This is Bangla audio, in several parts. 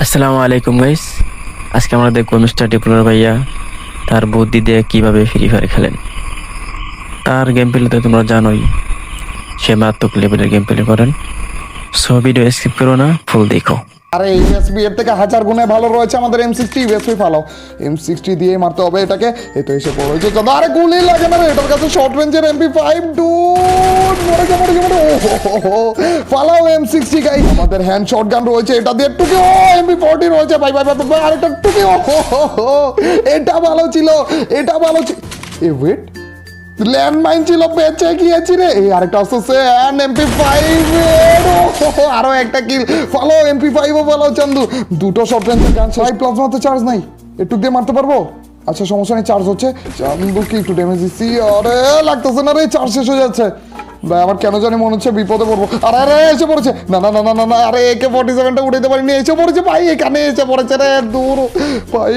আসসালামু আলাইকুম গাইস। আজকে আমরা দেখবো মিস্টার ডিপ্লোর ভাইয়া তার বুদ্ধি দিয়ে কিভাবে ফ্রি ফায়ার খেলেন। তার গেম প্লে তো তোমরা জানোই, সে মারাত্মক লেভেলের গেম প্লে করেন। সো ভিডিও স্কিপ করো না, ফুল দেখো। আরে ইউএসবি এর থেকে হাজার গুণে ভালো রয়েছে আমাদের M60 ইউএসবি ফালাও। M60 দিয়ে মারতে হবে এটাকে। এই তো এসে পড়েছে দাদা। আরে গুলি লাগে না রে, এটার কাছে শর্ট রেঞ্জের MP5 ডুড। মরে যা মরে যা মরে। ও ফালাও M60 গাই। আমাদের হ্যান্ড শটগান রয়েছে, এটা দিয়ে টুকি। ও MP40 রয়েছে ভাই ভাই ভাই। আরেকটা টুকি। ও এটা ভালো ছিল, এটা ভালো ছিল। এ ওয়েট, ল্যান্ডমাইন ছিল, বেঁচে গিয়েছি রে। এই আরেকটা আসছে এন্ড MP5 আরো একটা কিল। ফলো MP5 ও ফলো চান্দু। দুটো শর্ট রেঞ্জের গান। ভাই প্লাজমাতে চার্জ নাই, একটু দিয়ে মারতে পারবো? আচ্ছা সমস্যা নেই, চার্জ হচ্ছে। চান্দু কি একটু ড্যামেজ দিচ্ছি। আরে লাগতেছে না রে, চার্জ শেষ হয়ে যাচ্ছে ভাই। আমার কেন জানি মনে হচ্ছে বিপদে পড়বো। আরে আরে এসে পড়েছে। না না না না না না, আরে AK-47টা উঠাইতে পারিনি, এসে পড়েছে ভাই। এখানে এসে পড়েছে রে, দূর ভাই।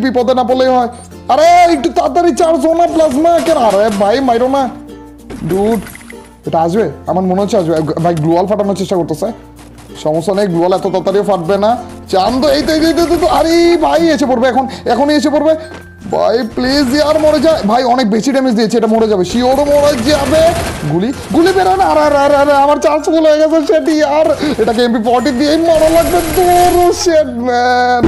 বিপদে না পড়লেই হয়। আরে একটু তাড়াতাড়ি চার্জ হো না প্লাজমা কেন। আরে ভাই মাইরো না ডুড। এটা আসবে, আমার মনে হচ্ছে আসবে ভাই। গ্লুয়াল ফাটানোর চেষ্টা করতেছে। সমস্যা নেই, গ্লুয়াল এত তাড়াতাড়ি ফাটবে না। চান্দ এই তো আরে ভাই এসে পড়বে এখন, এখনই এসে পড়বে ভাই। প্লিজ ইয়ার মরে যায় ভাই, অনেক বেশি ড্যামেজ দিয়েছে, এটা মরে যাবে, শিওরও মরে যাবে। গুলি গুলি বেরো না। আরে আরে আরে আমার চার্জ ফুল হয়ে গেছে সেটি। আর এটাকে MP40 দিয়েই মারা লাগবে। দূর শেট ম্যান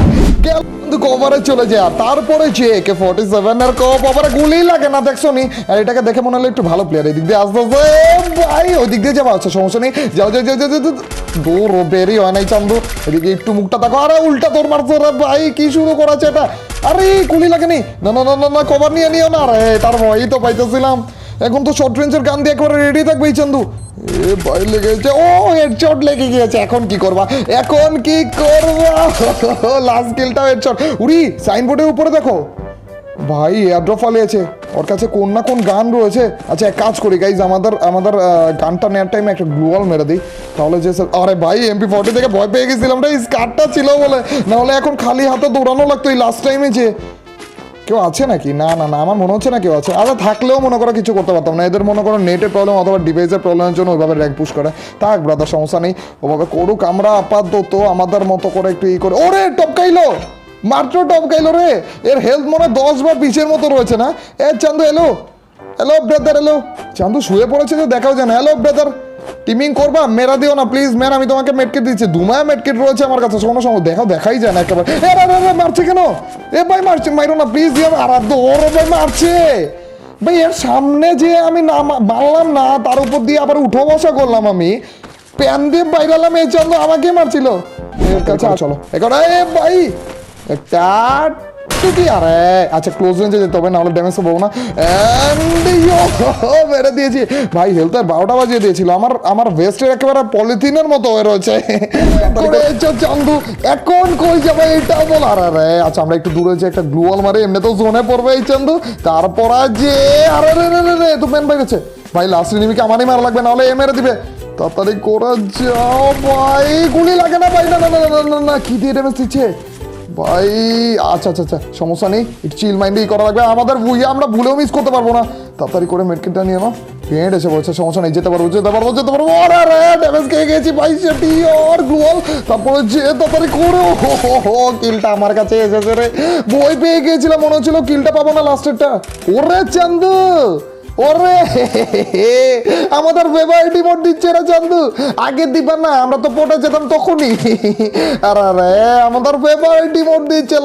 গেল কভারে চলে যায়। তারপরে যে AK-47 এর কভারে গুলি লাগে না, দেখছো নি? আর এটাকে দেখে মনে হলো একটু ভালো প্লেয়ার। এদিক দিয়ে আসতে ভাই, ওই দিক দিয়ে যাবো। আচ্ছা সমস্যা নেই, যাও যাও যাও যাও। দূর বেরি হয় নাই চান্দু। এদিকে একটু মুখটা দেখো। আরে উল্টা তোর মারছো রে ভাই, কি শুরু করেছে এটা। আরে গুলি লাগেনি। না না না না, কভার নিয়ে নিও না। আরে তার ভয়ই তো পাইতেছিলাম। এখন তো শর্ট রেঞ্জের গান দিয়ে একবারে রেডি থাকবে এই চান্দু। এ ভাই লেগেছে, ও হেডশট লেগে গিয়েছে। এখন কি করবা, এখন কি করবা? Last কিলটাও headshot. উড়ি সাইনবোর্ডের উপরে দেখো ভাই, এয়ারড্রপ ফালিয়েছে। ওর কাছে কোন না কোন গান রয়েছে। আচ্ছা এক কাজ করি গাইজ, আমাদের গানটা নেওয়ার টাইমে একটা গ্লুয়াল মেরে দিই, তাহলে যে আরে ভাই MP40 থেকে ভয় পেয়ে গেছিলাম রে, স্কারটা ছিল বলে। নাহলে এখন খালি হাতে দৌড়ানো লাগতো এই লাস্ট টাইমে। যে কেউ আছে নাকি? না না না, আমার মনে হচ্ছে না কেউ আছে। আচ্ছা থাকলেও মনে করো কিছু করতে পারতাম না। এদের মনে করো নেটের প্রবলেম অথবা ডিভাইসের প্রবলেমের জন্য ওইভাবে র্যাঙ্ক পুশ করে। থাক ব্রাদার, সমস্যা নেই, ওভাবে করুক। আমরা আপাতত আমাদের মতো করে একটু ই করে। ওরে টপকাইলো, মাত্র টপকাইলো রে। এর হেলথ মনে 10 বা 20-এর মতো রয়েছে না? এ চান্দু এলো, হ্যালো ব্রাদার এলো। চান্দু শুয়ে পড়েছে তো দেখাও যায় না। হ্যালো ব্রাদার, টিমিং করবা? মেরা দিও না প্লিজ ম্যান, আমি তোমাকে মেডকিট দিচ্ছি। দুমায়া মেডকিট রয়েছে আমার কাছে, কোনো সময় দেখাই যায় না একেবারে। মারছে কেন? এ ভাই মারছে, মাইরো না প্লিজ। ওরে ভাই মারছে ভাই। এর সামনে যে আমি না মারলাম না, তার উপর দিয়ে আবার উঠো বসা করলাম আমি। প্যান দিয়ে বাইরালাম, এই চন্দ্র আমাকে মারছিল। এর কাছে চলো এখন। এ ভাই একটা টুকি। আরে আচ্ছা ক্লোজ রেঞ্জে যেতে হবে, নাহলে ড্যামেজ পাবো না। মেরে দিয়েছি ভাই। হেলথের 12টা বাজিয়ে দিয়েছিল। আমার ভেস্টের একেবারে পলিথিনের মতো হয়ে রয়েছে। চান্দু এখন কই যাবে এটা বল। আরে আচ্ছা আমরা একটু দূরে যে একটা গ্লুয়াল মারে, এমনি তো জোনে পড়বে এই চান্দু। তারপর যে আরে রে রে রে তো ম্যান বাইরেছে ভাই। লাস্ট এনিমিকে আমারই মারা লাগবে, নাহলে এ মেরে দিবে। তাড়াতাড়ি করে যাও ভাই। গুলি লাগে না ভাই। না না না না না, কি দিয়ে ড্যামেজ দিচ্ছে ভাই? আচ্ছা আচ্ছা আচ্ছা সমস্যা নেই, একটু চিল মাইন্ডেই করা লাগবে। আমাদের বুঝে আমরা ভুলেও মিস করতে পারবো না। তাড়াতাড়ি করে মেডকিটটা নিয়ে নাও। পেঁট এসে বলছে, সমস্যা নেই, যেতে পারবো যেতে পারবো যেতে পারবো। আরে ড্যামেজ খেয়ে গেছি ভাই, সেটি আর গ্লুয়াল। তারপরে যে তাড়াতাড়ি করে কিলটা আমার কাছে এসেছে রে। বই পেয়ে গিয়েছিলাম, মনে হচ্ছিল কিলটা পাবো না লাস্টেরটা। ওরে চান্দু, ওরে আমাদের ফেভারিট ইমোট দিচ্ছে রে চান্দু। আগে দিবা না, আমরা তো পটে যেতাম তখনই। আরে রে আমাদের ফেভারিট ইমোট দিচ্ছে।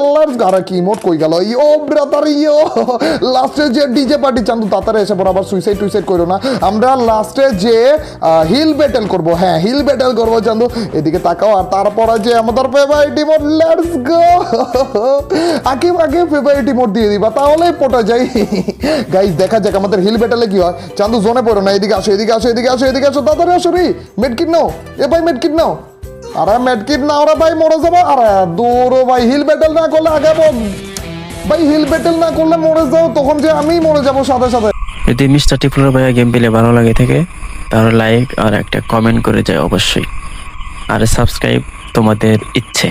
আরে কি ইমোট কই গেল? ইও ব্রাদার ইও, লাস্টে যে ডিজে পার্টি। চান্দু তাড়াতাড়ি এসে পড়ো, আবার সুইসাইড টুইসাইড করো না। আমরা লাস্টে যে হিল ব্যাটেল করবো, হ্যাঁ হিল ব্যাটেল করবো চান্দু। এদিকে তাকাও। আর তারপরে যে আমাদের ফেভারিট ইমোট, লেটস গো। আগে ফেভারিট ইমোট দিয়ে দিবা, তাহলে পটে যাই। গাইস দেখা যাক আমাদের হিল ব্যাটেলে কি হয়। চান্দু জোনে পড়ো না, এদিকে আসো এদিকে আসো এদিকে আসো এদিকে আসো, তাড়াতাড়ি আসো রে। মেডকিট নাও এ ভাই, মেডকিট নাও। আরে মেডকিট নাও রে ভাই, মরে যাবো। আরে দূর ভাই, হিল ব্যাটেল না করলে আগে ভাই, হিল ব্যাটেল না করলে মরে যাও, তখন যে আমি মরে যাবো সাথে সাথে। যদি মিস্টার ডিপ্লোর ভাইয়া গেম প্লে ভালো লাগে থাকে, তাহলে লাইক আর একটা কমেন্ট করে যায় অবশ্যই। আর সাবস্ক্রাইব তোমাদের ইচ্ছে।